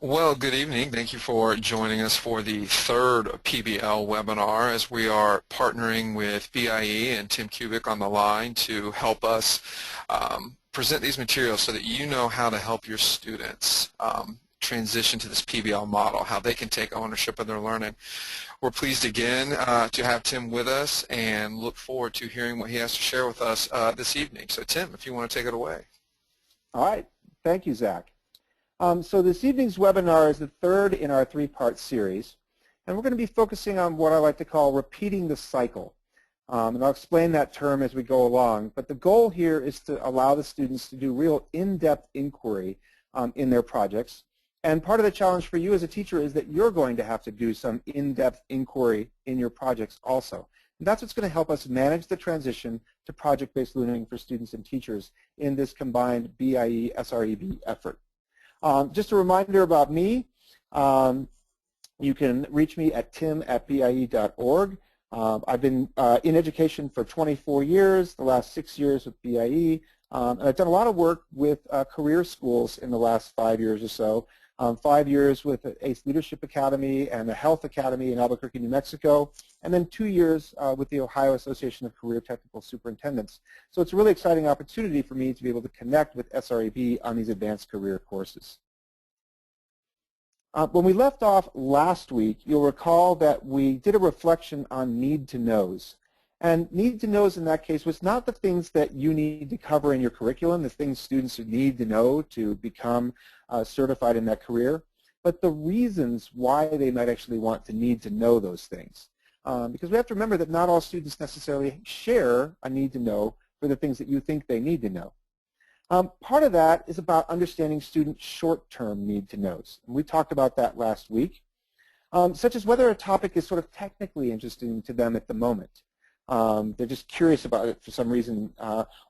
Well, good evening. Thank you for joining us for the third PBL webinar as we are partnering with BIE and Tim Kubik on the line to help us present these materials so that you know how to help your students transition to this PBL model, how they can take ownership of their learning. We're pleased again to have Tim with us and look forward to hearing what he has to share with us this evening. So Tim, if you want to take it away. All right. Thank you, Zach. So this evening's webinar is the third in our three-part series, and we're going to be focusing on what I like to call repeating the cycle. And I'll explain that term as we go along, but the goal here is to allow the students to do real in-depth inquiry in their projects. And part of the challenge for you as a teacher is that you're going to have to do some in-depth inquiry in your projects also. And that's what's going to help us manage the transition to project-based learning for students and teachers in this combined BIE-SREB effort. Just a reminder about me, you can reach me at tim@bie.org. I've been in education for 24 years, the last 6 years with BIE, and I've done a lot of work with career schools in the last 5 years or so. 5 years with ACE Leadership Academy and the Health Academy in Albuquerque, New Mexico, and then 2 years with the Ohio Association of Career Technical Superintendents. So it's a really exciting opportunity for me to be able to connect with SREB on these advanced career courses. When we left off last week, you'll recall that we did a reflection on need-to-knows. And need-to-knows in that case was not the things that you need to cover in your curriculum, the things students need to know to become certified in that career, but the reasons why they might actually want to need to know those things. Because we have to remember that not all students necessarily share a need to know for the things that you think they need to know. Part of that is about understanding student short-term need-to-knows. And we talked about that last week, such as whether a topic is sort of technically interesting to them at the moment. They're just curious about it for some reason,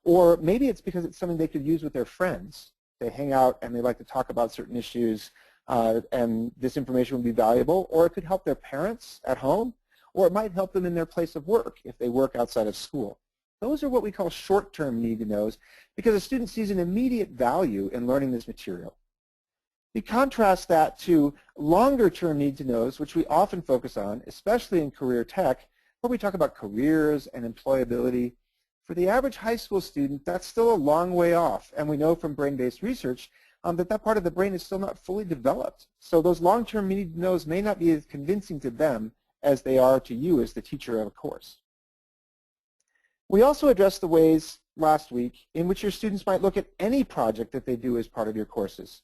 or maybe it's because it's something they could use with their friends. They hang out and they like to talk about certain issues, and this information would be valuable, or it could help their parents at home, or it might help them in their place of work if they work outside of school. Those are what we call short-term need-to-knows because a student sees an immediate value in learning this material. You contrast that to longer-term need-to-knows, which we often focus on, especially in career tech, where we talk about careers and employability. For the average high school student, that's still a long way off, and we know from brain-based research that that part of the brain is still not fully developed. So those long-term need-to-knows may not be as convincing to them as they are to you as the teacher of a course. We also addressed the ways last week in which your students might look at any project that they do as part of your courses.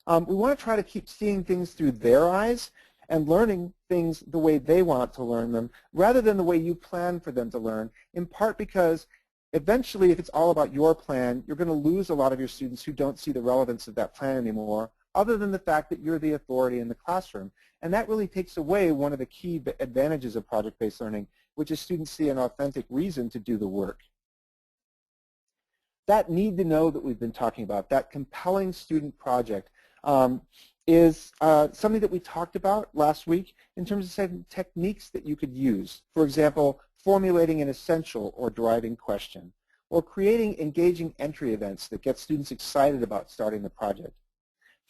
We want to try to keep seeing things through their eyes and learning things the way they want to learn them rather than the way you plan for them to learn, in part because eventually if it's all about your plan, you're going to lose a lot of your students who don't see the relevance of that plan anymore, other than the fact that you're the authority in the classroom. And that really takes away one of the key advantages of project-based learning, which is students see an authentic reason to do the work. That need to know that we've been talking about, that compelling student project, is something that we talked about last week in terms of certain techniques that you could use. For example, formulating an essential or driving question, or creating engaging entry events that get students excited about starting the project.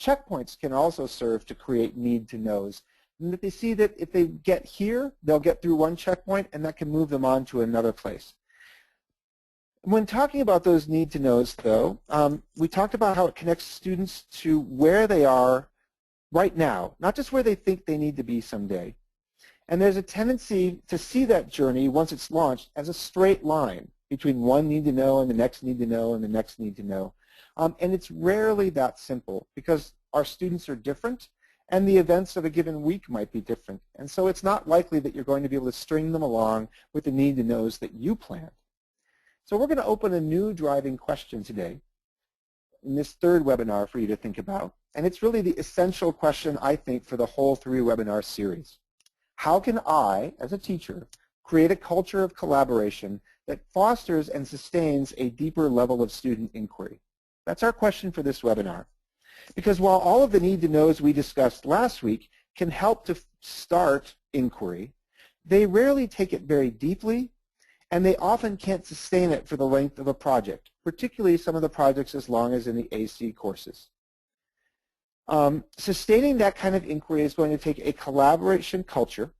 Checkpoints can also serve to create need-to-knows, and that they see that if they get here, they'll get through one checkpoint, and that can move them on to another place. When talking about those need-to-knows, though, we talked about how it connects students to where they are right now, not just where they think they need to be someday. And there's a tendency to see that journey, once it's launched, as a straight line between one need-to-know and the next need-to-know and the next need-to-know. And it's rarely that simple because our students are different and the events of a given week might be different. And so it's not likely that you're going to be able to string them along with the need-to-knows that you planned. So we're going to open a new driving question today in this third webinar for you to think about. And it's really the essential question, I think, for the whole 3-webinar series. How can I, as a teacher, create a culture of collaboration that fosters and sustains a deeper level of student inquiry? That's our question for this webinar. Because while all of the need-to-knows we discussed last week can help to start inquiry, they rarely take it very deeply, and they often can't sustain it for the length of a project, particularly some of the projects as long as in the AC courses. Sustaining that kind of inquiry is going to take a collaboration culture,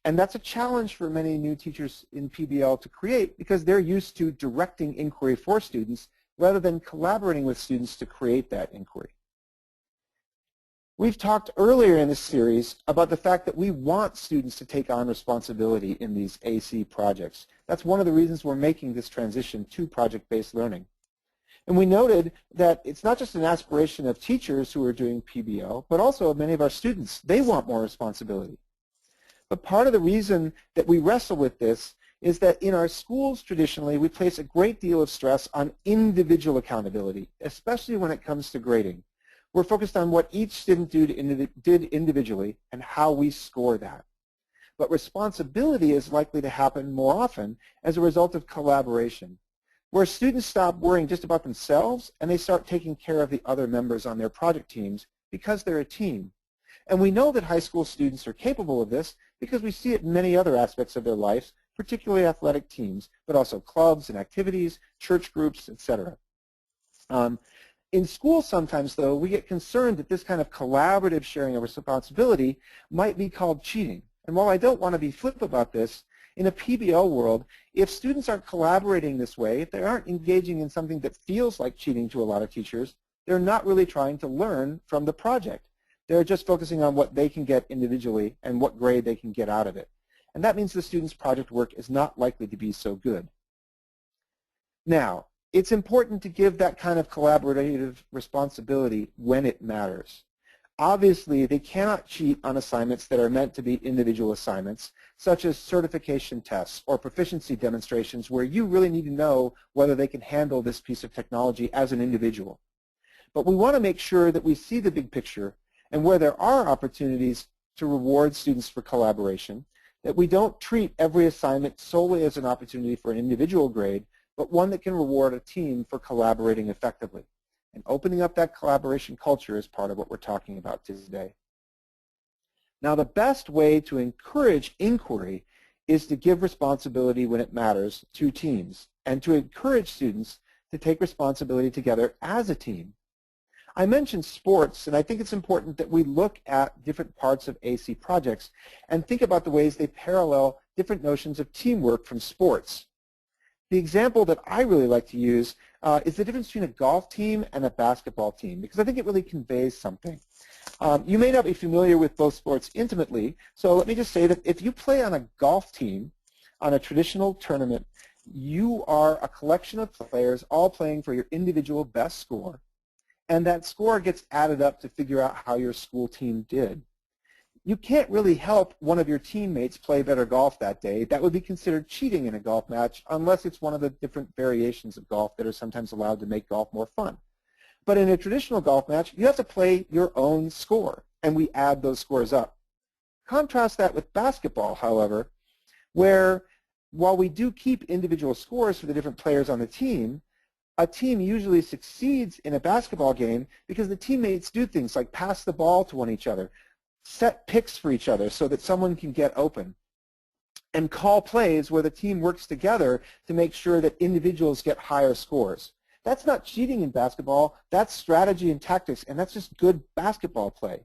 and that's a challenge for many new teachers in PBL to create because they're used to directing inquiry for students rather than collaborating with students to create that inquiry. We've talked earlier in this series about the fact that we want students to take on responsibility in these AC projects. That's one of the reasons we're making this transition to project-based learning. And we noted that it's not just an aspiration of teachers who are doing PBL, but also of many of our students. They want more responsibility. But part of the reason that we wrestle with this is that in our schools traditionally we place a great deal of stress on individual accountability, especially when it comes to grading. We're focused on what each student did individually and how we score that. But responsibility is likely to happen more often as a result of collaboration, where students stop worrying just about themselves and they start taking care of the other members on their project teams because they're a team. And we know that high school students are capable of this because we see it in many other aspects of their lives, particularly athletic teams, but also clubs and activities, church groups, etc. In school sometimes, though, we get concerned that this kind of collaborative sharing of responsibility might be called cheating. And while I don't want to be flip about this, in a PBL world, if students aren't collaborating this way, if they aren't engaging in something that feels like cheating to a lot of teachers, they're not really trying to learn from the project. They're just focusing on what they can get individually and what grade they can get out of it. And that means the student's project work is not likely to be so good. Now, it's important to give that kind of collaborative responsibility when it matters. Obviously, they cannot cheat on assignments that are meant to be individual assignments, such as certification tests or proficiency demonstrations where you really need to know whether they can handle this piece of technology as an individual. But we want to make sure that we see the big picture and where there are opportunities to reward students for collaboration, that we don't treat every assignment solely as an opportunity for an individual grade, but one that can reward a team for collaborating effectively. And opening up that collaboration culture is part of what we're talking about today. Now, the best way to encourage inquiry is to give responsibility when it matters to teams and to encourage students to take responsibility together as a team. I mentioned sports, and I think it's important that we look at different parts of AC projects and think about the ways they parallel different notions of teamwork from sports. The example that I really like to use is the difference between a golf team and a basketball team, because I think it really conveys something. You may not be familiar with both sports intimately, so let me just say that if you play on a golf team on a traditional tournament, you are a collection of players all playing for your individual best score, and that score gets added up to figure out how your school team did. You can't really help one of your teammates play better golf that day. That would be considered cheating in a golf match unless it's one of the different variations of golf that are sometimes allowed to make golf more fun. But in a traditional golf match, you have to play your own score, and we add those scores up. Contrast that with basketball, however, where while we do keep individual scores for the different players on the team, a team usually succeeds in a basketball game because the teammates do things like pass the ball to one another, set picks for each other so that someone can get open, and call plays where the team works together to make sure that individuals get higher scores. That's not cheating in basketball, that's strategy and tactics, and that's just good basketball play.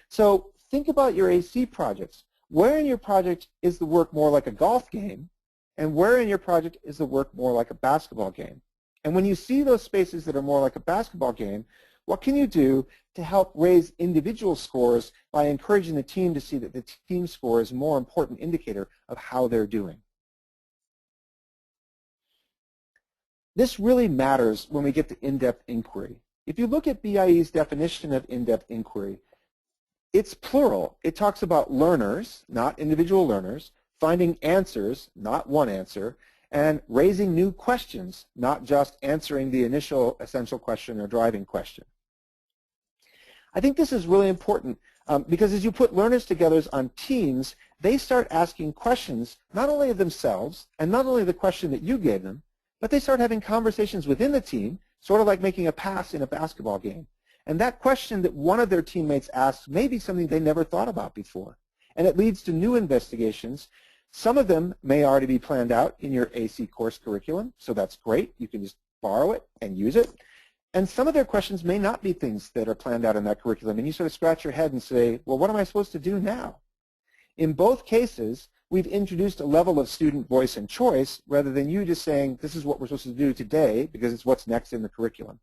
So think about your AC projects. Where in your project is the work more like a golf game, and where in your project is the work more like a basketball game? And when you see those spaces that are more like a basketball game, what can you do to help raise individual scores by encouraging the team to see that the team score is a more important indicator of how they're doing? This really matters when we get to in-depth inquiry. If you look at BIE's definition of in-depth inquiry, it's plural. It talks about learners, not individual learners, finding answers, not one answer, and raising new questions, not just answering the initial essential question or driving question. I think this is really important because as you put learners together on teams, they start asking questions not only of themselves and not only the question that you gave them, but they start having conversations within the team, sort of like making a pass in a basketball game. And that question that one of their teammates asks may be something they never thought about before. And it leads to new investigations. Some of them may already be planned out in your AC course curriculum, so that's great. You can just borrow it and use it. And some of their questions may not be things that are planned out in that curriculum, and you sort of scratch your head and say, well, what am I supposed to do now? In both cases, we've introduced a level of student voice and choice rather than you just saying, this is what we're supposed to do today because it's what's next in the curriculum.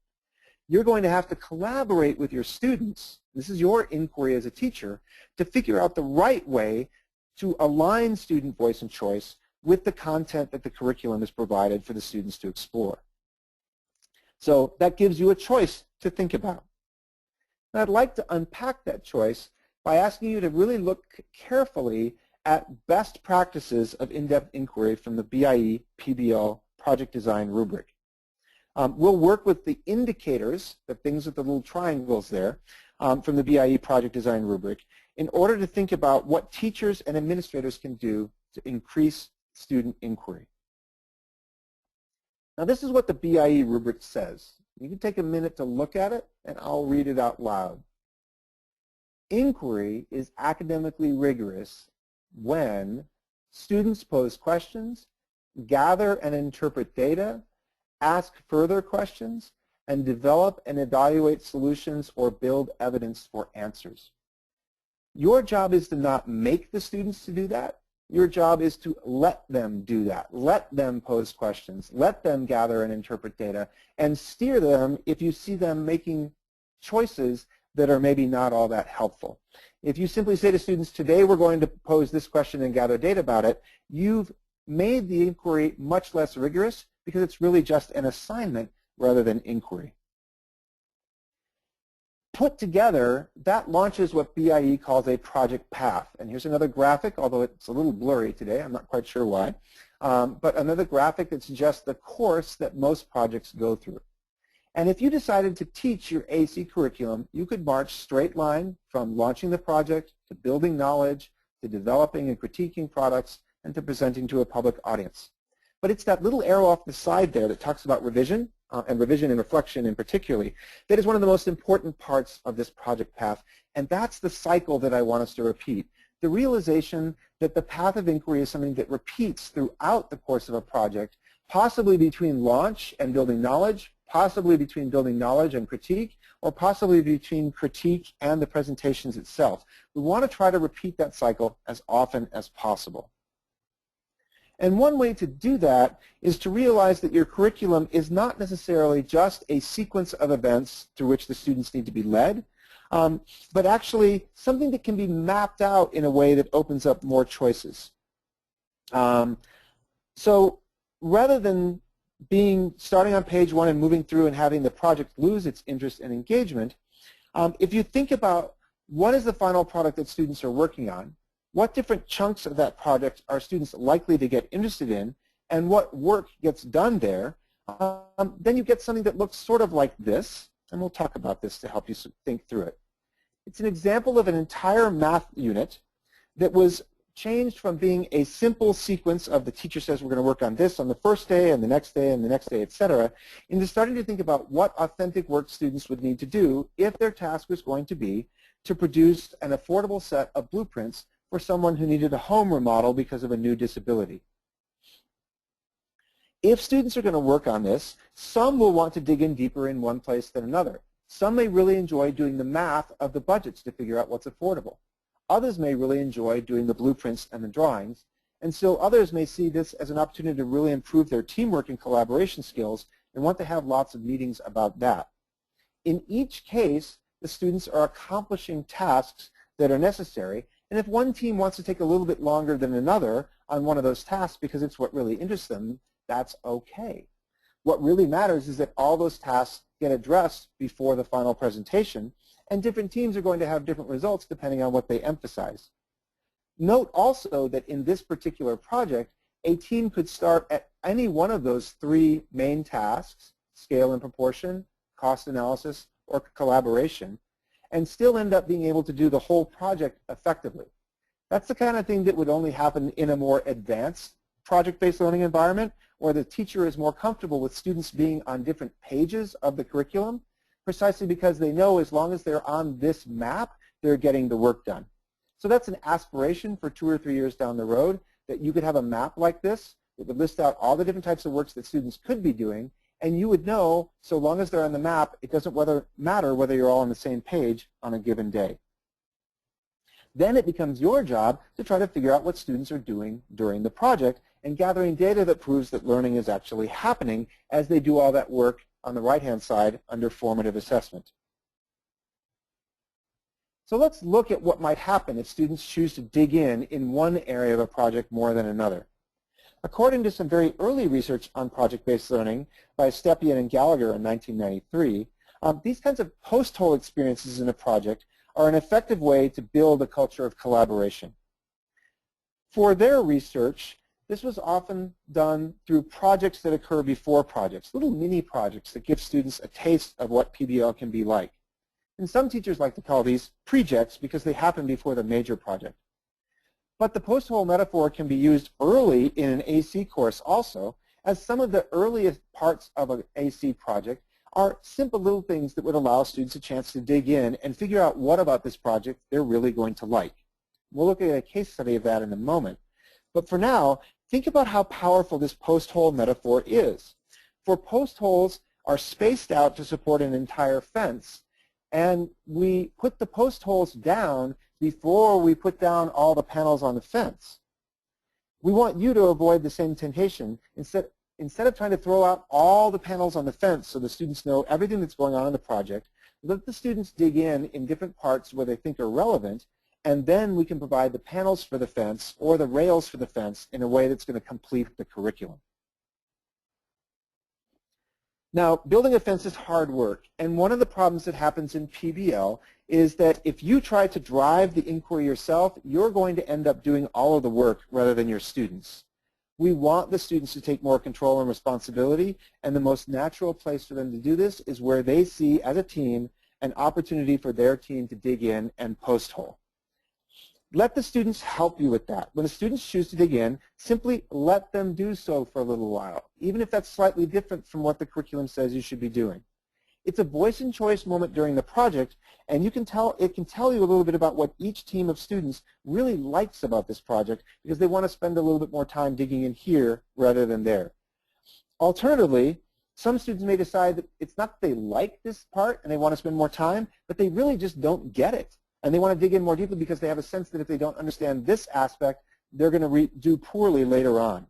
You're going to have to collaborate with your students, this is your inquiry as a teacher, to figure out the right way to align student voice and choice with the content that the curriculum has provided for the students to explore. So that gives you a choice to think about. And I'd like to unpack that choice by asking you to really look carefully at best practices of in-depth inquiry from the BIE PBL project design rubric. We'll work with the indicators, the things with the little triangles there, from the BIE project design rubric in order to think about what teachers and administrators can do to increase student inquiry. Now this is what the BIE rubric says. You can take a minute to look at it and I'll read it out loud. Inquiry is academically rigorous when students pose questions, gather and interpret data, ask further questions, and develop and evaluate solutions or build evidence for answers. Your job is to not make the students to do that. Your job is to let them do that. Let them pose questions. Let them gather and interpret data and steer them if you see them making choices that are maybe not all that helpful. If you simply say to students, today we're going to pose this question and gather data about it, you've made the inquiry much less rigorous because it's really just an assignment rather than inquiry. Put together, that launches what BIE calls a project path. And here's another graphic, although it's a little blurry today, I'm not quite sure why. But another graphic that suggests the course that most projects go through. And if you decided to teach your AC curriculum, you could march straight line from launching the project to building knowledge, to developing and critiquing products, and to presenting to a public audience. But it's that little arrow off the side there that talks about revision, and revision and reflection in particular, that is one of the most important parts of this project path. And that's the cycle that I want us to repeat. The realization that the path of inquiry is something that repeats throughout the course of a project, possibly between launch and building knowledge, possibly between building knowledge and critique, or possibly between critique and the presentations itself. We want to try to repeat that cycle as often as possible. And one way to do that is to realize that your curriculum is not necessarily just a sequence of events through which the students need to be led, but actually something that can be mapped out in a way that opens up more choices. So rather than starting on page 1 and moving through and having the project lose its interest and engagement, if you think about what is the final product that students are working on, what different chunks of that project are students likely to get interested in, and what work gets done there, then you get something that looks sort of like this, and we'll talk about this to help you think through it. It's an example of an entire math unit that was changed from being a simple sequence of the teacher says we're going to work on this on the first day and the next day and the next day, etc., into starting to think about what authentic work students would need to do if their task was going to be to produce an affordable set of blueprints for someone who needed a home remodel because of a new disability. If students are going to work on this, some will want to dig in deeper in one place than another. Some may really enjoy doing the math of the budgets to figure out what's affordable. Others may really enjoy doing the blueprints and the drawings, and still others may see this as an opportunity to really improve their teamwork and collaboration skills and want to have lots of meetings about that. In each case, the students are accomplishing tasks that are necessary, and if one team wants to take a little bit longer than another on one of those tasks because it's what really interests them, that's okay. What really matters is that all those tasks get addressed before the final presentation, and different teams are going to have different results depending on what they emphasize. Note also that in this particular project, a team could start at any one of those 3 main tasks, scale and proportion, cost analysis, or collaboration, and still end up being able to do the whole project effectively. That's the kind of thing that would only happen in a more advanced project-based learning environment where the teacher is more comfortable with students being on different pages of the curriculum, precisely because they know as long as they're on this map, they're getting the work done. So that's an aspiration for 2 or 3 years down the road, that you could have a map like this that would list out all the different types of works that students could be doing And you would know, so long as they're on the map, it doesn't matter whether you're all on the same page on a given day. Then it becomes your job to try to figure out what students are doing during the project and gathering data that proves that learning is actually happening as they do all that work on the right-hand side under formative assessment. So let's look at what might happen if students choose to dig in one area of a project more than another. According to some very early research on project-based learning by Stepien and Gallagher in 1993, these kinds of post-hole experiences in a project are an effective way to build a culture of collaboration. For their research, this was often done through projects that occur before projects, little mini projects that give students a taste of what PBL can be like. And some teachers like to call these projects because they happen before the major project. But the post-hole metaphor can be used early in an AC course also, as some of the earliest parts of an AC project are simple little things that would allow students a chance to dig in and figure out what about this project they're really going to like. We'll look at a case study of that in a moment. But for now, think about how powerful this post-hole metaphor is. For post holes are spaced out to support an entire fence, and we put the post holes down before we put down all the panels on the fence. We want you to avoid the same temptation. Instead of trying to throw out all the panels on the fence so the students know everything that's going on in the project, let the students dig in different parts where they think are relevant, and then we can provide the panels for the fence or the rails for the fence in a way that's going to complete the curriculum. Now, building a fence is hard work, and one of the problems that happens in PBL is that if you try to drive the inquiry yourself, you're going to end up doing all of the work rather than your students. We want the students to take more control and responsibility, and the most natural place for them to do this is where they see, as a team, an opportunity for their team to dig in and post-hole. Let the students help you with that. When the students choose to dig in, simply let them do so for a little while, even if that's slightly different from what the curriculum says you should be doing. It's a voice and choice moment during the project, and it can tell you a little bit about what each team of students really likes about this project because they want to spend a little bit more time digging in here rather than there. Alternatively, some students may decide that it's not that they like this part and they want to spend more time, but they really just don't get it. And they want to dig in more deeply because they have a sense that if they don't understand this aspect, they're going to do poorly later on.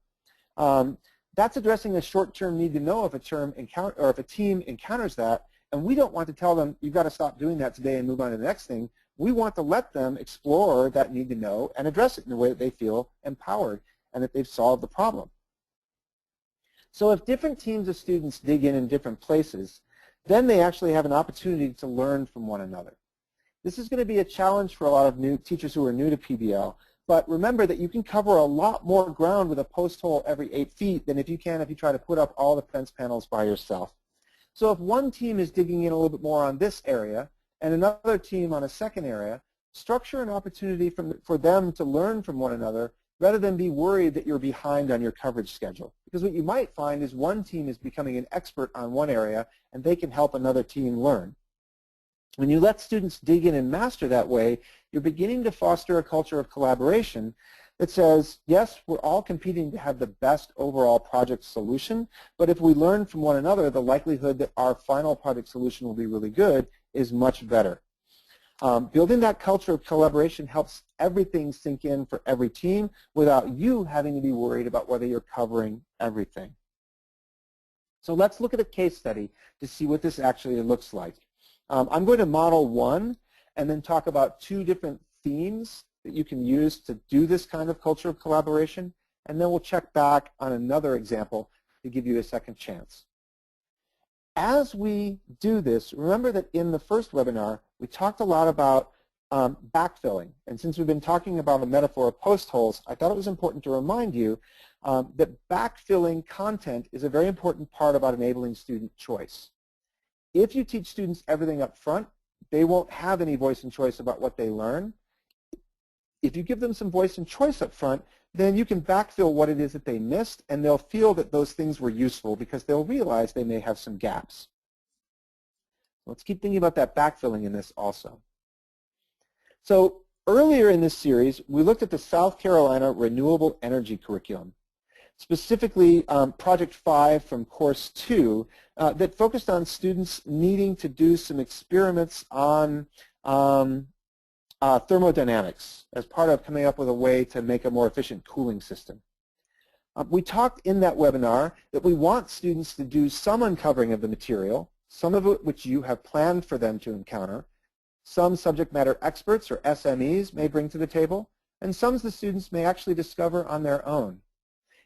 That's addressing a short-term need to know if a team encounters that, and we don't want to tell them, you've got to stop doing that today and move on to the next thing. We want to let them explore that need to know and address it in a way that they feel empowered and that they've solved the problem. So if different teams of students dig in different places, then they actually have an opportunity to learn from one another. This is going to be a challenge for a lot of new teachers who are new to PBL, but remember that you can cover a lot more ground with a post hole every 8 feet than if you can if you try to put up all the fence panels by yourself. So if one team is digging in a little bit more on this area and another team on a second area, structure an opportunity for them to learn from one another rather than be worried that you're behind on your coverage schedule. Because what you might find is one team is becoming an expert on one area and they can help another team learn. When you let students dig in and master that way, you're beginning to foster a culture of collaboration that says, yes, we're all competing to have the best overall project solution, but if we learn from one another, the likelihood that our final project solution will be really good is much better. Building that culture of collaboration helps everything sink in for every team without you having to be worried about whether you're covering everything. So let's look at a case study to see what this actually looks like. I'm going to model one and then talk about 2 different themes that you can use to do this kind of culture of collaboration, and then we'll check back on another example to give you a second chance. As we do this, remember that in the first webinar, we talked a lot about backfilling, and since we've been talking about the metaphor of post holes, I thought it was important to remind you that backfilling content is a very important part about enabling student choice. If you teach students everything up front, they won't have any voice and choice about what they learn. If you give them some voice and choice up front, then you can backfill what it is that they missed, and they'll feel that those things were useful because they'll realize they may have some gaps. Let's keep thinking about that backfilling in this also. So earlier in this series, we looked at the South Carolina Renewable Energy Curriculum. specifically Project 5 from Course 2, that focused on students needing to do some experiments on thermodynamics as part of coming up with a way to make a more efficient cooling system. We talked in that webinar that we want students to do some uncovering of the material, some of it which you have planned for them to encounter, some subject matter experts or SMEs may bring to the table, and some the students may actually discover on their own.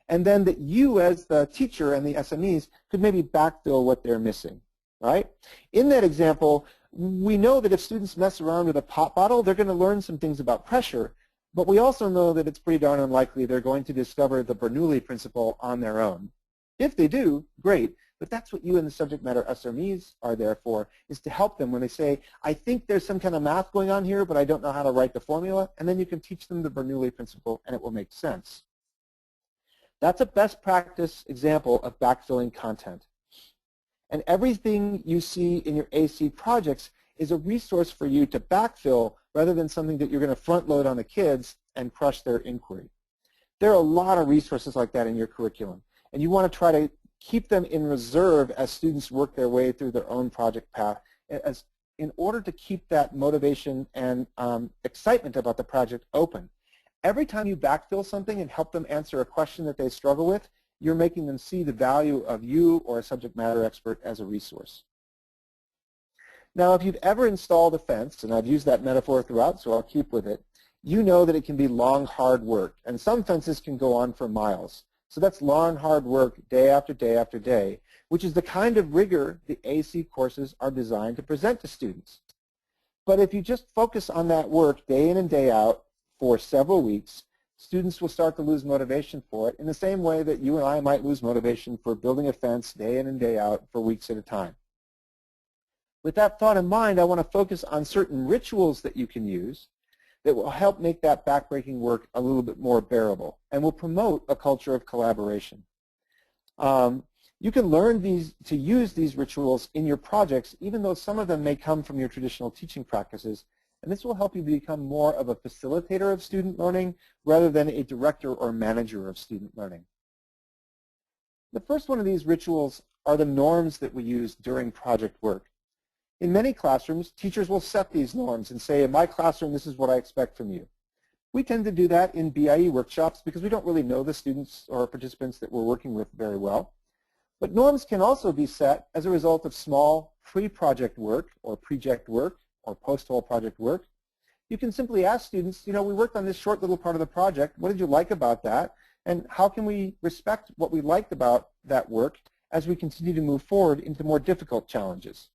And then that you as the teacher and the SMEs could maybe backfill what they're missing, right? In that example, we know that if students mess around with a pop bottle, they're going to learn some things about pressure, but we also know that it's pretty darn unlikely they're going to discover the Bernoulli principle on their own. If they do, great, but that's what you and the subject matter SMEs are there for, is to help them when they say, I think there's some kind of math going on here, but I don't know how to write the formula, and then you can teach them the Bernoulli principle and it will make sense. That's a best practice example of backfilling content. And everything you see in your AC projects is a resource for you to backfill rather than something that you're going to front load on the kids and crush their inquiry. There are a lot of resources like that in your curriculum, and you want to try to keep them in reserve as students work their way through their own project path, in order to keep that motivation and excitement about the project open. Every time you backfill something and help them answer a question that they struggle with, you're making them see the value of you or a subject matter expert as a resource. Now, if you've ever installed a fence, and I've used that metaphor throughout, so I'll keep with it, you know that it can be long, hard work, and some fences can go on for miles. So that's long, hard work day after day after day, which is the kind of rigor the AC courses are designed to present to students. But if you just focus on that work day in and day out for several weeks, students will start to lose motivation for it in the same way that you and I might lose motivation for building a fence day in and day out for weeks at a time. With that thought in mind, I want to focus on certain rituals that you can use that will help make that backbreaking work a little bit more bearable and will promote a culture of collaboration. You can learn to use these rituals in your projects, even though some of them may come from your traditional teaching practices, and this will help you become more of a facilitator of student learning rather than a director or manager of student learning. The first one of these rituals are the norms that we use during project work. In many classrooms, teachers will set these norms and say, in my classroom, this is what I expect from you. We tend to do that in BIE workshops because we don't really know the students or participants that we're working with very well. But norms can also be set as a result of small pre-project work or project work or post-hole project work. You can simply ask students, we worked on this short little part of the project. What did you like about that? And how can we respect what we liked about that work as we continue to move forward into more difficult challenges?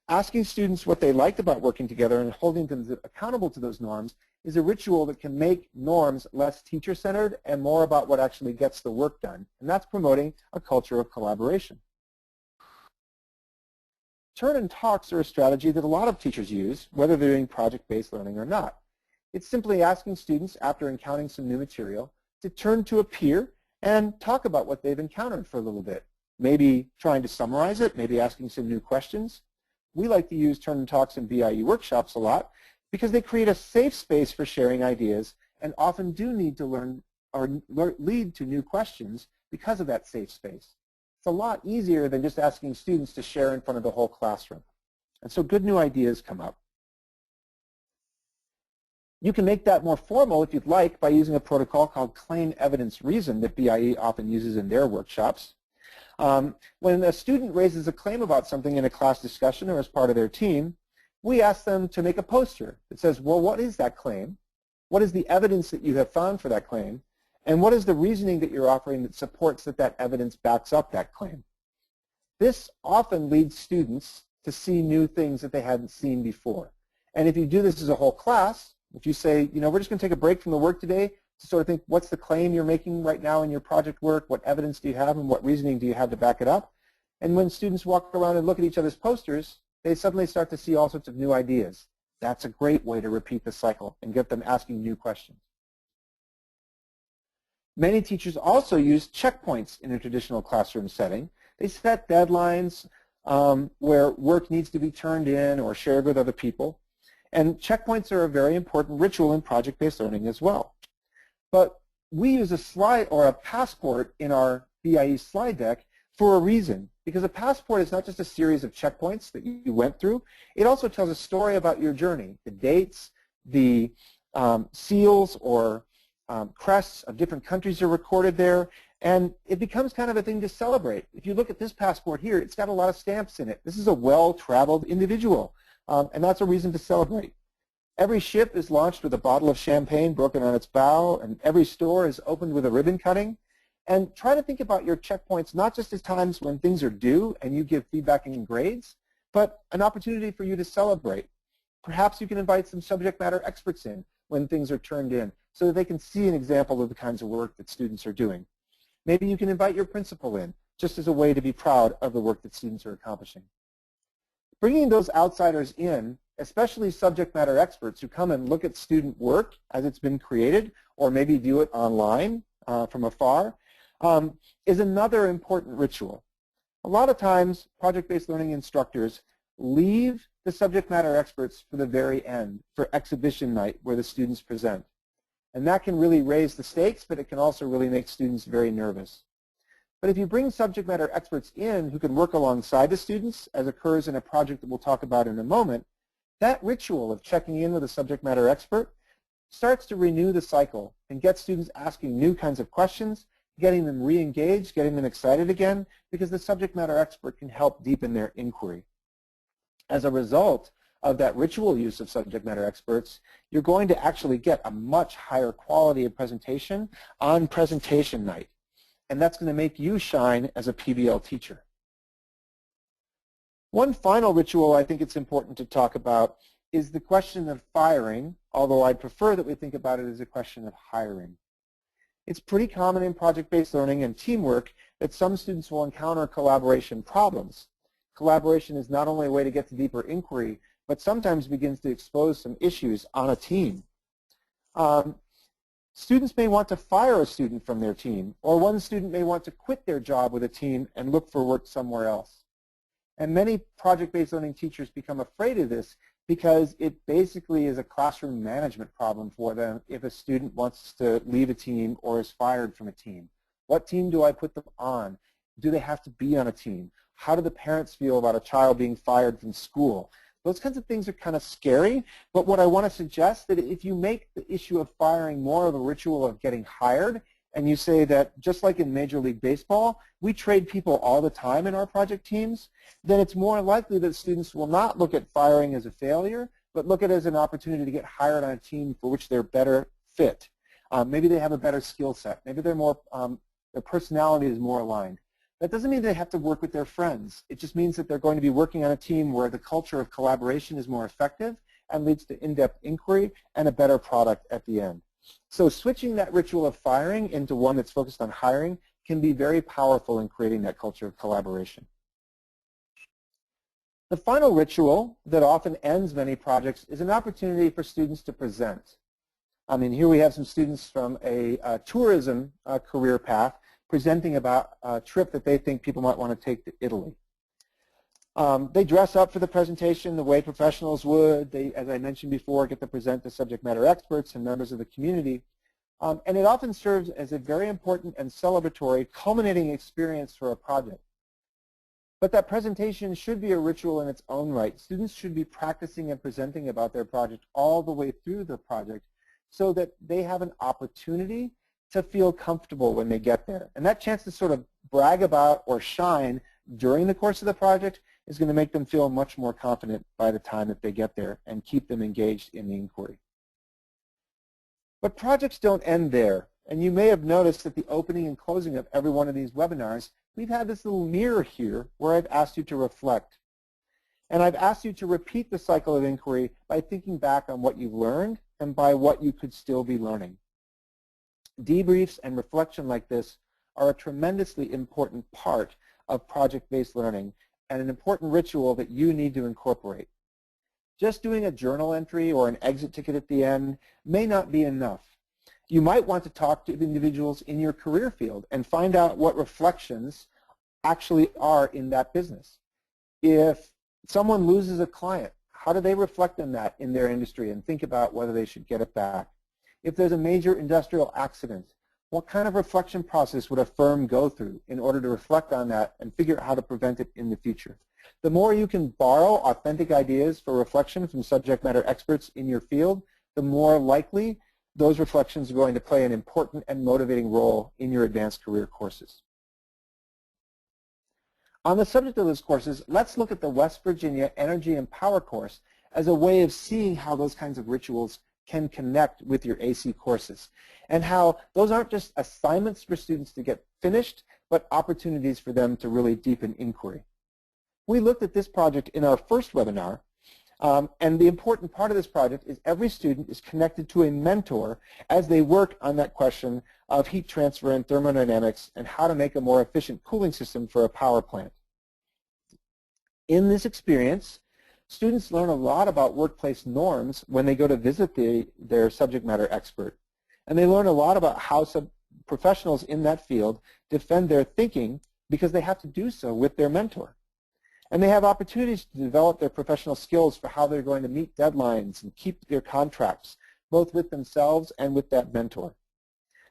Asking students what they liked about working together and holding them accountable to those norms is a ritual that can make norms less teacher-centered and more about what actually gets the work done. And that's promoting a culture of collaboration. Turn and talks are a strategy that a lot of teachers use, whether they're doing project-based learning or not. It's simply asking students, after encountering some new material, to turn to a peer and talk about what they've encountered for a little bit. Maybe trying to summarize it, maybe asking some new questions. We like to use turn and talks in BIE workshops a lot because they create a safe space for sharing ideas and often do need to learn or lead to new questions because of that safe space. It's a lot easier than just asking students to share in front of the whole classroom. And so good new ideas come up. You can make that more formal if you'd like by using a protocol called Claim Evidence Reason that BIE often uses in their workshops. When a student raises a claim about something in a class discussion or as part of their team, we ask them to make a poster that says, well, what is that claim? What is the evidence that you have found for that claim? And what is the reasoning that you're offering that supports that that evidence backs up that claim? This often leads students to see new things that they hadn't seen before. And if you do this as a whole class, if you say, we're just going to take a break from the work today to sort of think, what's the claim you're making right now in your project work? What evidence do you have and what reasoning do you have to back it up? And when students walk around and look at each other's posters, they suddenly start to see all sorts of new ideas. That's a great way to repeat the cycle and get them asking new questions. Many teachers also use checkpoints in a traditional classroom setting. They set deadlines where work needs to be turned in or shared with other people. And checkpoints are a very important ritual in project-based learning as well. But we use a slide or a passport in our BIE slide deck for a reason, because a passport is not just a series of checkpoints that you went through. It also tells a story about your journey, the dates, the seals or crests of different countries are recorded there, and it becomes kind of a thing to celebrate. If you look at this passport here, it's got a lot of stamps in it. This is a well-traveled individual, and that's a reason to celebrate. Every ship is launched with a bottle of champagne broken on its bow, and every store is opened with a ribbon cutting. And try to think about your checkpoints not just as times when things are due and you give feedback and grades, but an opportunity for you to celebrate. Perhaps you can invite some subject matter experts in when things are turned in so that they can see an example of the kinds of work that students are doing. Maybe you can invite your principal in just as a way to be proud of the work that students are accomplishing. Bringing those outsiders in, especially subject matter experts who come and look at student work as it's been created or maybe view it online from afar, is another important ritual. A lot of times, project-based learning instructors leave the subject matter experts for the very end, for exhibition night where the students present. And that can really raise the stakes, but it can also really make students very nervous. But if you bring subject matter experts in who can work alongside the students, as occurs in a project that we'll talk about in a moment, that ritual of checking in with a subject matter expert starts to renew the cycle and get students asking new kinds of questions, getting them re-engaged, getting them excited again, because the subject matter expert can help deepen their inquiry. As a result of that ritual use of subject matter experts, you're going to actually get a much higher quality of presentation on presentation night. And that's going to make you shine as a PBL teacher. One final ritual I think it's important to talk about is the question of firing, although I'd prefer that we think about it as a question of hiring. It's pretty common in project-based learning and teamwork that some students will encounter collaboration problems. Collaboration is not only a way to get to deeper inquiry, but sometimes begins to expose some issues on a team. Students may want to fire a student from their team, or one student may want to quit their job with a team and look for work somewhere else. And many project-based learning teachers become afraid of this because it basically is a classroom management problem for them if a student wants to leave a team or is fired from a team. What team do I put them on? Do they have to be on a team? How do the parents feel about a child being fired from school? Those kinds of things are kind of scary, but what I want to suggest that if you make the issue of firing more of a ritual of getting hired, and you say that just like in Major League Baseball, we trade people all the time in our project teams, then it's more likely that students will not look at firing as a failure, but look at it as an opportunity to get hired on a team for which they're better fit. Maybe they have a better skill set. Maybe they're more, their personality is more aligned. That doesn't mean they have to work with their friends. It just means that they're going to be working on a team where the culture of collaboration is more effective and leads to in-depth inquiry and a better product at the end. So switching that ritual of firing into one that's focused on hiring can be very powerful in creating that culture of collaboration. The final ritual that often ends many projects is an opportunity for students to present. I mean, here we have some students from a tourism career path presenting about a trip that they think people might want to take to Italy. They dress up for the presentation the way professionals would. They, as I mentioned before, get to present to subject matter experts and members of the community. And it often serves as a very important and celebratory culminating experience for a project. But that presentation should be a ritual in its own right. Students should be practicing and presenting about their project all the way through the project so that they have an opportunity to feel comfortable when they get there. And that chance to sort of brag about or shine during the course of the project is going to make them feel much more confident by the time that they get there and keep them engaged in the inquiry. But projects don't end there. And you may have noticed at the opening and closing of every one of these webinars, we've had this little mirror here where I've asked you to reflect. And I've asked you to repeat the cycle of inquiry by thinking back on what you've learned and by what you could still be learning. Debriefs and reflection like this are a tremendously important part of project-based learning and an important ritual that you need to incorporate. Just doing a journal entry or an exit ticket at the end may not be enough. You might want to talk to individuals in your career field and find out what reflections actually are in that business. If someone loses a client, how do they reflect on that in their industry and think about whether they should get it back? If there's a major industrial accident, What kind of reflection process would a firm go through in order to reflect on that and figure out how to prevent it in the future? The more you can borrow authentic ideas for reflection from subject matter experts in your field, the more likely those reflections are going to play an important and motivating role in your advanced career courses. On the subject of those courses, let's look at the West Virginia Energy and Power course as a way of seeing how those kinds of rituals can connect with your AC courses, and how those aren't just assignments for students to get finished, but opportunities for them to really deepen inquiry. We looked at this project in our first webinar, and the important part of this project is every student is connected to a mentor as they work on that question of heat transfer and thermodynamics and how to make a more efficient cooling system for a power plant. In this experience, students learn a lot about workplace norms when they go to visit their subject matter expert. And they learn a lot about how professionals in that field defend their thinking because they have to do so with their mentor. And they have opportunities to develop their professional skills for how they're going to meet deadlines and keep their contracts, both with themselves and with that mentor.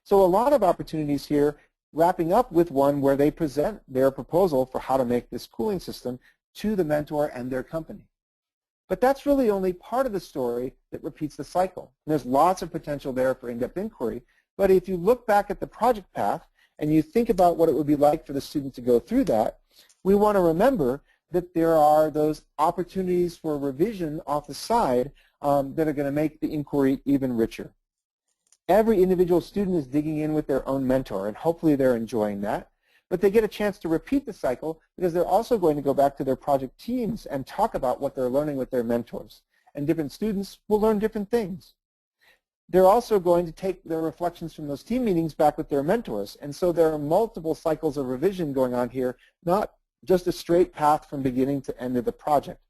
So a lot of opportunities here, wrapping up with one where they present their proposal for how to make this cooling system to the mentor and their company. But that's really only part of the story that repeats the cycle. And there's lots of potential there for in-depth inquiry. But if you look back at the project path and you think about what it would be like for the student to go through that, we want to remember that there are those opportunities for revision off the side that are going to make the inquiry even richer. Every individual student is digging in with their own mentor, and hopefully they're enjoying that. But they get a chance to repeat the cycle because they're also going to go back to their project teams and talk about what they're learning with their mentors. And different students will learn different things. They're also going to take their reflections from those team meetings back with their mentors. And so there are multiple cycles of revision going on here, not just a straight path from beginning to end of the project.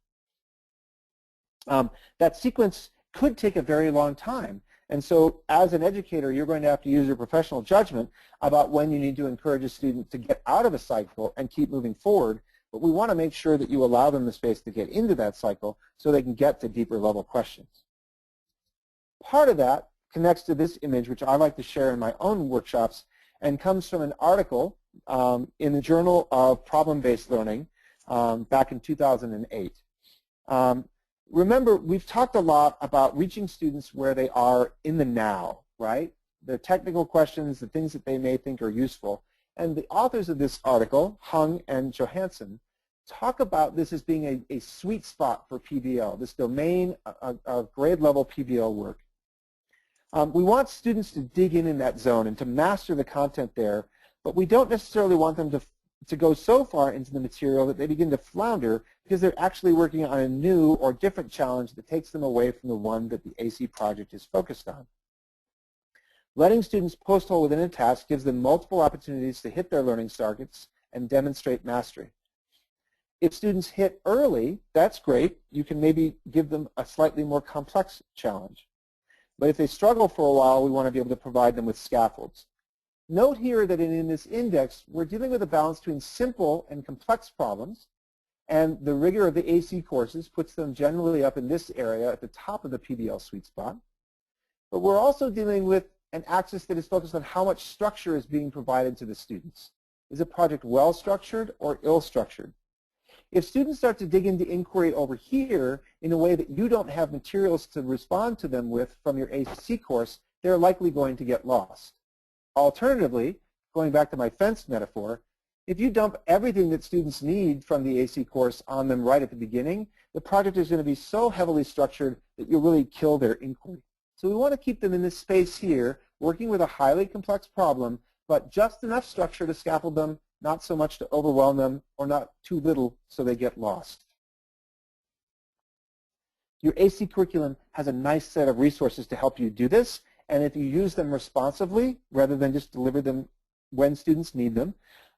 That sequence could take a very long time. And so as an educator, you're going to have to use your professional judgment about when you need to encourage a student to get out of a cycle and keep moving forward. But we want to make sure that you allow them the space to get into that cycle so they can get to deeper level questions. Part of that connects to this image, which I like to share in my own workshops, and comes from an article in the Journal of Problem-Based Learning back in 2008. Remember, we've talked a lot about reaching students where they are in the now, right? The technical questions, the things that they may think are useful. And the authors of this article, Hung and Johansson, talk about this as being a sweet spot for PBL, this domain of grade level PBL work. We want students to dig in that zone and to master the content there, but we don't necessarily want them to go so far into the material that they begin to flounder because they're actually working on a new or different challenge that takes them away from the one that the AC project is focused on. Letting students post-hole within a task gives them multiple opportunities to hit their learning targets and demonstrate mastery. If students hit early, that's great. You can maybe give them a slightly more complex challenge. But if they struggle for a while, we want to be able to provide them with scaffolds. Note here that in this index, we're dealing with a balance between simple and complex problems, and the rigor of the AC courses puts them generally up in this area at the top of the PBL sweet spot. But we're also dealing with an axis that is focused on how much structure is being provided to the students. Is a project well structured or ill structured? If students start to dig into inquiry over here in a way that you don't have materials to respond to them with from your AC course, they're likely going to get lost. Alternatively, going back to my fence metaphor, if you dump everything that students need from the AC course on them right at the beginning, the project is going to be so heavily structured that you'll really kill their inquiry. So we want to keep them in this space here, working with a highly complex problem, but just enough structure to scaffold them, not so much to overwhelm them, or not too little so they get lost. Your AC curriculum has a nice set of resources to help you do this, and if you use them responsively, rather than just deliver them when students need them,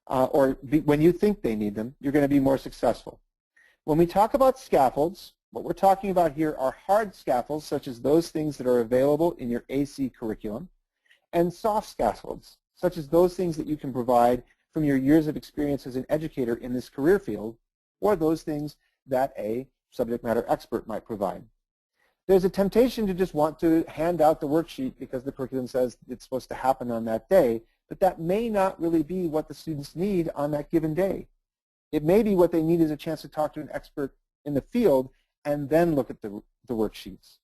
when you think they need them, you're going to be more successful. When we talk about scaffolds, what we're talking about here are hard scaffolds, such as those things that are available in your AC curriculum, and soft scaffolds, such as those things that you can provide from your years of experience as an educator in this career field, or those things that a subject matter expert might provide. There's a temptation to just want to hand out the worksheet because the curriculum says it's supposed to happen on that day, but that may not really be what the students need on that given day. It may be what they need is a chance to talk to an expert in the field and then look at the worksheets.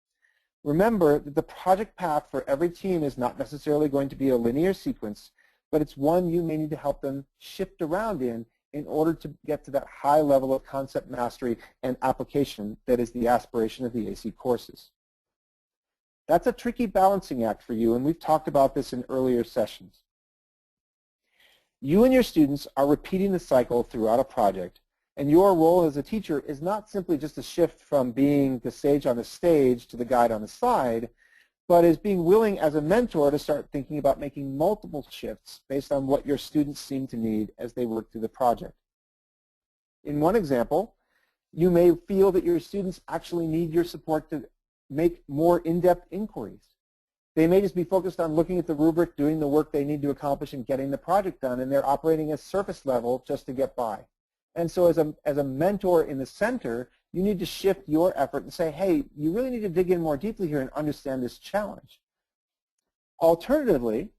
Remember that the project path for every team is not necessarily going to be a linear sequence, but it's one you may need to help them shift around in order to get to that high level of concept mastery and application that is the aspiration of the AC courses. That's a tricky balancing act for you, and we've talked about this in earlier sessions. You and your students are repeating the cycle throughout a project, and your role as a teacher is not simply just a shift from being the sage on the stage to the guide on the side, but is being willing as a mentor to start thinking about making multiple shifts based on what your students seem to need as they work through the project. In one example, you may feel that your students actually need your support to make more in-depth inquiries. They may just be focused on looking at the rubric, doing the work they need to accomplish, and getting the project done, and they're operating at surface level just to get by. And so as a mentor in the center, you need to shift your effort and say, hey, you really need to dig in more deeply here and understand this challenge. Alternatively,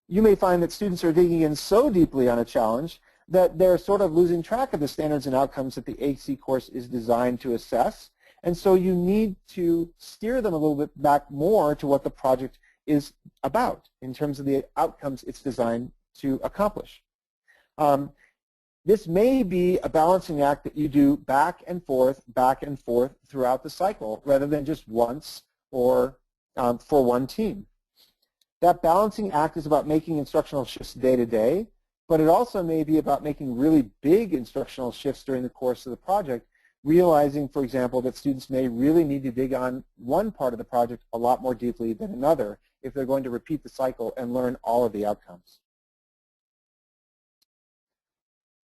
you may find that students are digging in so deeply on a challenge that they're sort of losing track of the standards and outcomes that the AC course is designed to assess. And so you need to steer them a little bit back more to what the project is about in terms of the outcomes it's designed to accomplish. This may be a balancing act that you do back and forth throughout the cycle rather than just once or for one team. That balancing act is about making instructional shifts day to day, but it also may be about making really big instructional shifts during the course of the project, realizing, for example, that students may really need to dig on one part of the project a lot more deeply than another if they're going to repeat the cycle and learn all of the outcomes.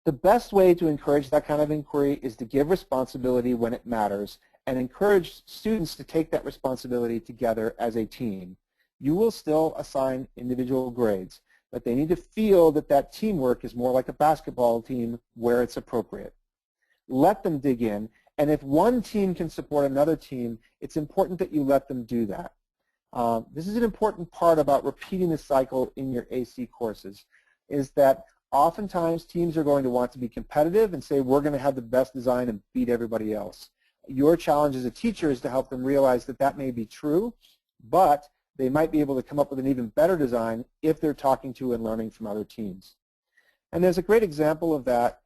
The best way to encourage that kind of inquiry is to give responsibility when it matters and encourage students to take that responsibility together as a team. You will still assign individual grades, but they need to feel that that teamwork is more like a basketball team where it's appropriate. Let them dig in, and if one team can support another team, it's important that you let them do that. This is an important part about repeating the cycle in your AC courses, is that oftentimes teams are going to want to be competitive and say we're going to have the best design and beat everybody else. Your challenge as a teacher is to help them realize that that may be true, but they might be able to come up with an even better design if they're talking to and learning from other teams. And there's a great example of that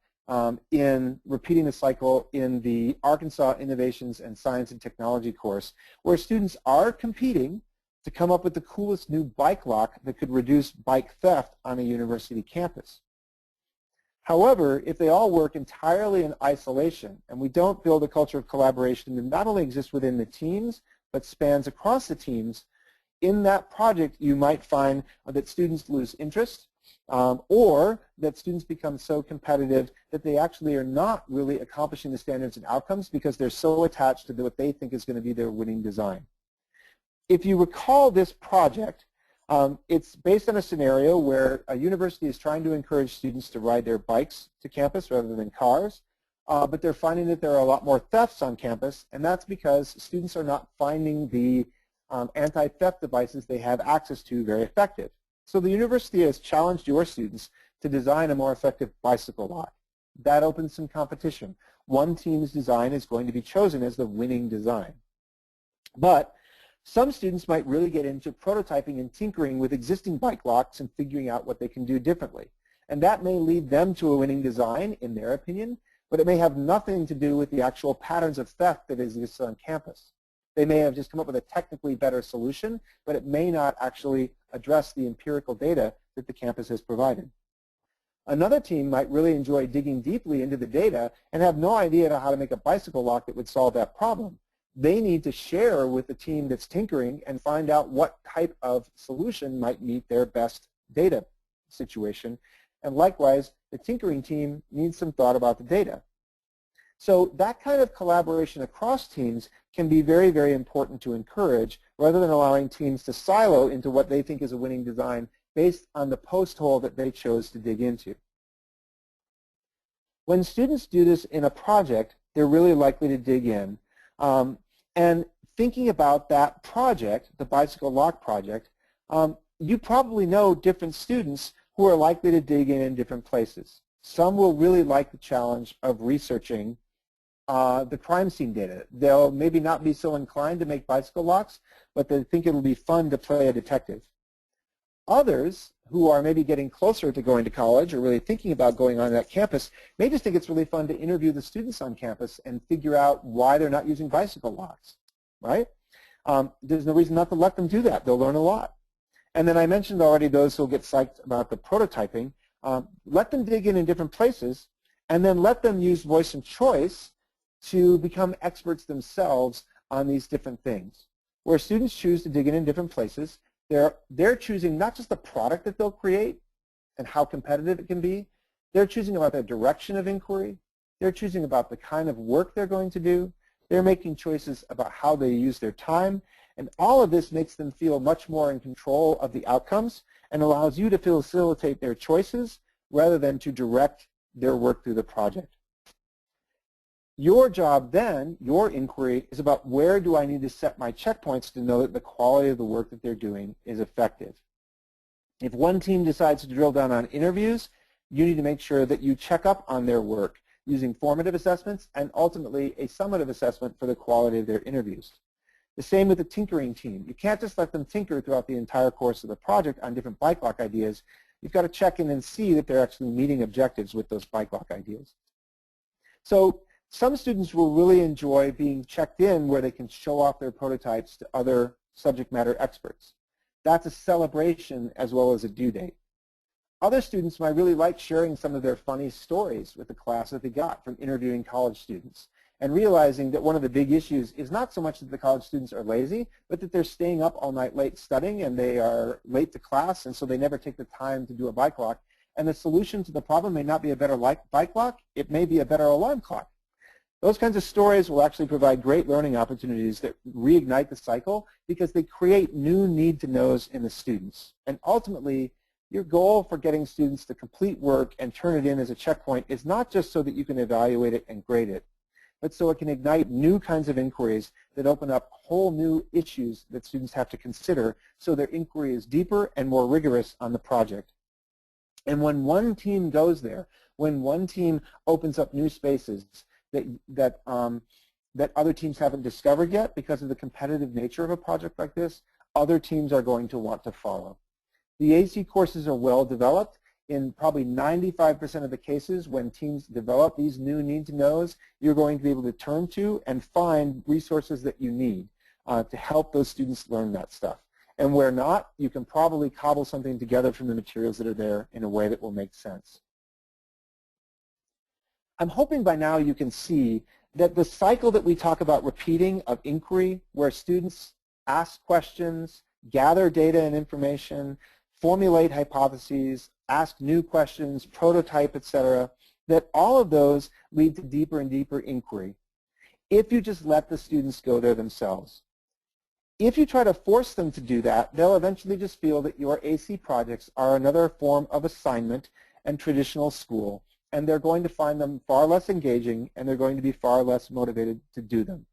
in repeating the cycle in the Arkansas Innovations and Science and Technology course, where students are competing to come up with the coolest new bike lock that could reduce bike theft on a university campus. However, if they all work entirely in isolation and we don't build a culture of collaboration that not only exists within the teams but spans across the teams, in that project you might find that students lose interest or that students become so competitive that they actually are not really accomplishing the standards and outcomes because they're so attached to what they think is going to be their winning design. If you recall this project, it's based on a scenario where a university is trying to encourage students to ride their bikes to campus rather than cars, but they're finding that there are a lot more thefts on campus, and that's because students are not finding the anti-theft devices they have access to very effective. So the university has challenged your students to design a more effective bicycle lock. That opens some competition. One team's design is going to be chosen as the winning design. But some students might really get into prototyping and tinkering with existing bike locks and figuring out what they can do differently. And that may lead them to a winning design, in their opinion, but it may have nothing to do with the actual patterns of theft that exist on campus. They may have just come up with a technically better solution, but it may not actually address the empirical data that the campus has provided. Another team might really enjoy digging deeply into the data and have no idea how to make a bicycle lock that would solve that problem. They need to share with the team that's tinkering and find out what type of solution might meet their best data situation. And likewise, the tinkering team needs some thought about the data. So that kind of collaboration across teams can be very, very important to encourage rather than allowing teams to silo into what they think is a winning design based on the post hole that they chose to dig into. When students do this in a project, they're really likely to dig in. And thinking about that project, the bicycle lock project, you probably know different students who are likely to dig in different places. Some will really like the challenge of researching the crime scene data. They'll maybe not be so inclined to make bicycle locks, but they think it'll be fun to play a detective. Others who are maybe getting closer to going to college or really thinking about going on that campus may just think it's really fun to interview the students on campus and figure out why they're not using bicycle locks, right? There's no reason not to let them do that. They'll learn a lot. And then I mentioned already those who will get psyched about the prototyping. Let them dig in different places, and then let them use voice and choice to become experts themselves on these different things. Where students choose to dig in different places, they're choosing not just the product that they'll create and how competitive it can be, they're choosing about the direction of inquiry, they're choosing about the kind of work they're going to do, they're making choices about how they use their time, and all of this makes them feel much more in control of the outcomes and allows you to facilitate their choices rather than to direct their work through the project. Your job then, your inquiry, is about where do I need to set my checkpoints to know that the quality of the work that they're doing is effective. If one team decides to drill down on interviews, you need to make sure that you check up on their work using formative assessments and ultimately a summative assessment for the quality of their interviews. The same with the tinkering team. You can't just let them tinker throughout the entire course of the project on different bike lock ideas. You've got to check in and see that they're actually meeting objectives with those bike lock ideas. So some students will really enjoy being checked in where they can show off their prototypes to other subject matter experts. That's a celebration as well as a due date. Other students might really like sharing some of their funny stories with the class that they got from interviewing college students and realizing that one of the big issues is not so much that the college students are lazy, but that they're staying up all night late studying and they are late to class, and so they never take the time to do a bike lock. And the solution to the problem may not be a better bike lock, it may be a better alarm clock. Those kinds of stories will actually provide great learning opportunities that reignite the cycle because they create new need-to-knows in the students. And ultimately, your goal for getting students to complete work and turn it in as a checkpoint is not just so that you can evaluate it and grade it, but so it can ignite new kinds of inquiries that open up whole new issues that students have to consider so their inquiry is deeper and more rigorous on the project. And when one team goes there, when one team opens up new spaces that other teams haven't discovered yet because of the competitive nature of a project like this, other teams are going to want to follow. The AC courses are well developed. In probably 95% of the cases when teams develop these new need-to-knows, you're going to be able to turn to and find resources that you need to help those students learn that stuff. And where not, you can probably cobble something together from the materials that are there in a way that will make sense. I'm hoping by now you can see that the cycle that we talk about repeating of inquiry, where students ask questions, gather data and information, formulate hypotheses, ask new questions, prototype, etc., that all of those lead to deeper and deeper inquiry if you just let the students go there themselves. If you try to force them to do that, they'll eventually just feel that your AC projects are another form of assignment and traditional school, and they're going to find them far less engaging and they're going to be far less motivated to do them.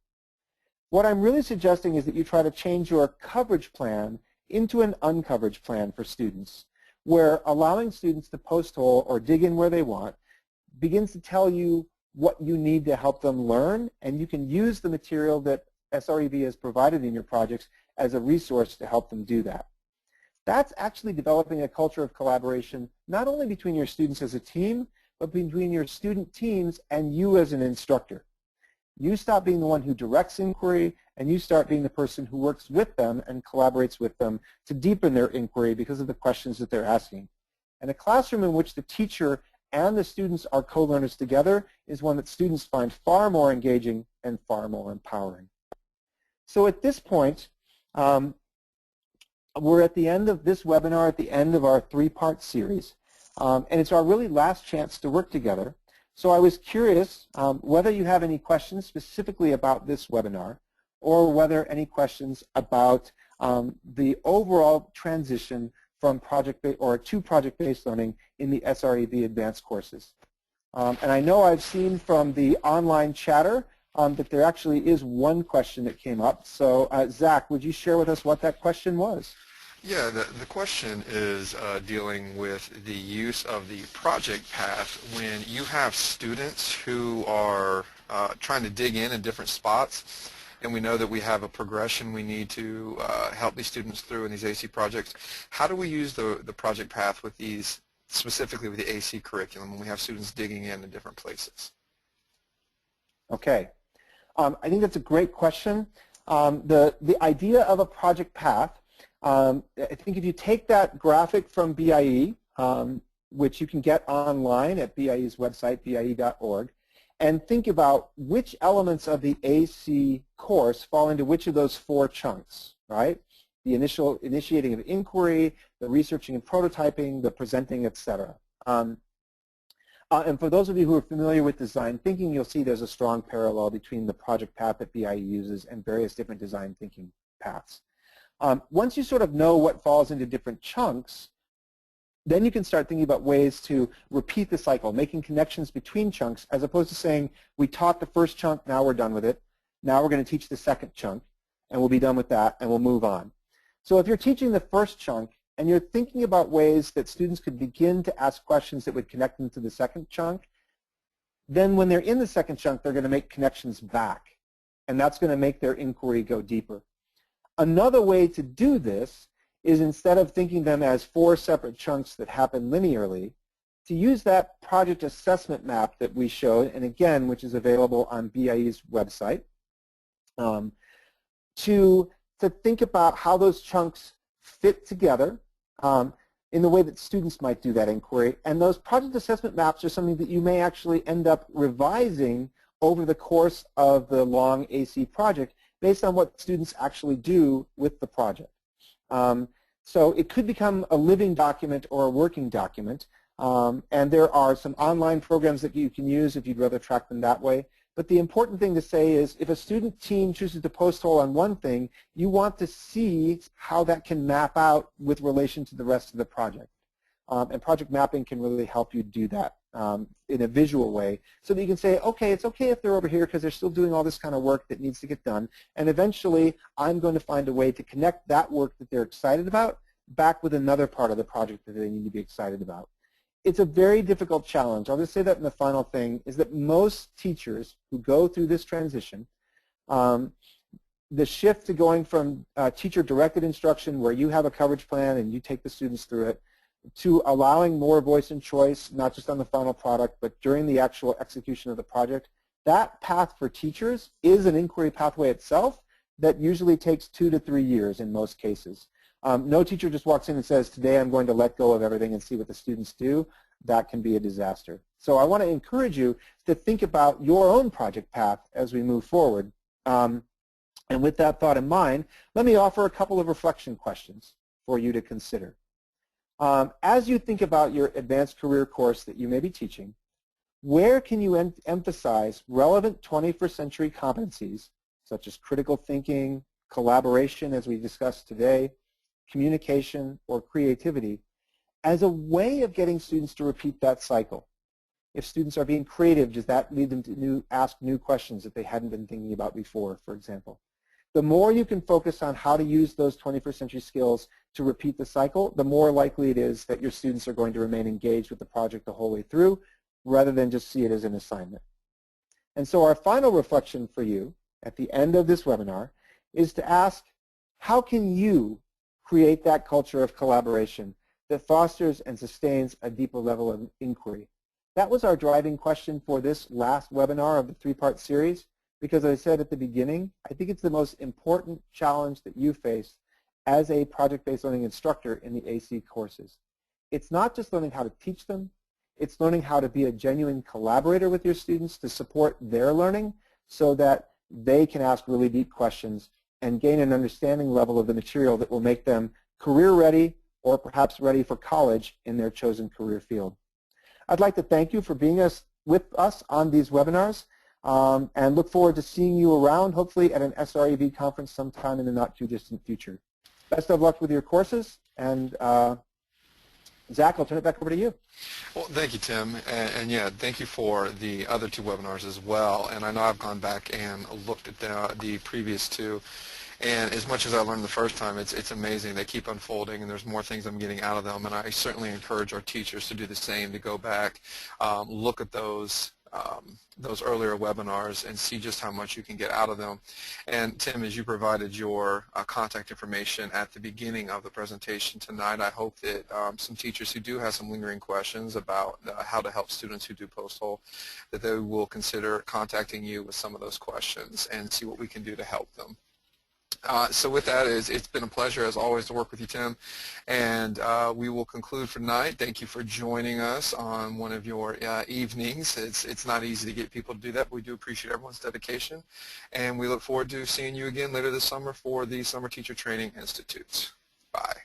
What I'm really suggesting is that you try to change your coverage plan into an uncoverage plan for students, where allowing students to post hole or dig in where they want begins to tell you what you need to help them learn, and you can use the material that SREV has provided in your projects as a resource to help them do that. That's actually developing a culture of collaboration not only between your students as a team, but between your student teams and you as an instructor. You stop being the one who directs inquiry, and you start being the person who works with them and collaborates with them to deepen their inquiry because of the questions that they're asking. And a classroom in which the teacher and the students are co-learners together is one that students find far more engaging and far more empowering. So at this point, we're at the end of this webinar, at the end of our three-part series. And it's our really last chance to work together. So I was curious whether you have any questions specifically about this webinar, or whether any questions about the overall transition from project-based or to project-based learning in the SREV advanced courses. And I know I've seen from the online chatter that there actually is one question that came up. So Zach, would you share with us what that question was? Yeah, the question is dealing with the use of the project path when you have students who are trying to dig in different spots, and we know that we have a progression we need to help these students through in these AC projects. How do we use the project path with these, specifically with the AC curriculum, when we have students digging in different places? Okay. I think that's a great question. The idea of a project path, I think if you take that graphic from BIE, which you can get online at BIE's website, bie.org, and think about which elements of the AC course fall into which of those 4 chunks, right? The initiating of inquiry, the researching and prototyping, the presenting, etc. And for those of you who are familiar with design thinking, you'll see there's a strong parallel between the project path that BIE uses and various different design thinking paths. Once you sort of know what falls into different chunks, then you can start thinking about ways to repeat the cycle, making connections between chunks, as opposed to saying, we taught the first chunk, now we're done with it. Now we're going to teach the second chunk, and we'll be done with that, and we'll move on. So if you're teaching the first chunk, and you're thinking about ways that students could begin to ask questions that would connect them to the second chunk, then when they're in the second chunk, they're going to make connections back, and that's going to make their inquiry go deeper. Another way to do this is, instead of thinking them as 4 separate chunks that happen linearly, to use that project assessment map that we showed, and again, which is available on BIE's website, to think about how those chunks fit together in the way that students might do that inquiry. And those project assessment maps are something that you may actually end up revising over the course of the long AC project based on what students actually do with the project. So it could become a living document or a working document, and there are some online programs that you can use if you'd rather track them that way. But the important thing to say is, if a student team chooses to post hole on one thing, you want to see how that can map out with relation to the rest of the project. And project mapping can really help you do that in a visual way, so that you can say, okay, it's okay if they're over here because they're still doing all this kind of work that needs to get done, and eventually I'm going to find a way to connect that work that they're excited about back with another part of the project that they need to be excited about. It's a very difficult challenge. I'll just say that in the final thing, is that most teachers who go through this transition, the shift to going from teacher-directed instruction, where you have a coverage plan and you take the students through it, to allowing more voice and choice, not just on the final product, but during the actual execution of the project, that path for teachers is an inquiry pathway itself that usually takes 2 to 3 years in most cases. No teacher just walks in and says, today I'm going to let go of everything and see what the students do. That can be a disaster. So I want to encourage you to think about your own project path as we move forward. And with that thought in mind, let me offer a couple of reflection questions for you to consider. As you think about your advanced career course that you may be teaching, where can you emphasize relevant 21st century competencies, such as critical thinking, collaboration, as we discussed today, communication, or creativity, as a way of getting students to repeat that cycle? If students are being creative, does that lead them to ask new questions that they hadn't been thinking about before, for example? The more you can focus on how to use those 21st century skills to repeat the cycle, the more likely it is that your students are going to remain engaged with the project the whole way through, rather than just see it as an assignment. And so our final reflection for you at the end of this webinar is to ask, how can you create that culture of collaboration that fosters and sustains a deeper level of inquiry? That was our driving question for this last webinar of the 3-part series, because as I said at the beginning, I think it's the most important challenge that you face as a project-based learning instructor in the AC courses. It's not just learning how to teach them, it's learning how to be a genuine collaborator with your students to support their learning so that they can ask really deep questions and gain an understanding level of the material that will make them career ready or perhaps ready for college in their chosen career field. I'd like to thank you for being with us on these webinars and look forward to seeing you around, hopefully at an SREV conference sometime in the not too distant future. Best of luck with your courses, and Zach, I'll turn it back over to you. Well, thank you, Tim, and yeah, thank you for the other two webinars as well. And I know I've gone back and looked at the previous two, and as much as I learned the first time, it's amazing. They keep unfolding, and there's more things I'm getting out of them. And I certainly encourage our teachers to do the same, to go back, look at those earlier webinars and see just how much you can get out of them. And Tim, as you provided your contact information at the beginning of the presentation tonight, I hope that some teachers who do have some lingering questions about how to help students who do Posthole, that they will consider contacting you with some of those questions and see what we can do to help them. So with that, it's been a pleasure as always to work with you, Tim, and we will conclude for tonight. Thank you for joining us on one of your evenings. It's not easy to get people to do that, but we do appreciate everyone's dedication, and we look forward to seeing you again later this summer for the Summer Teacher Training Institutes. Bye.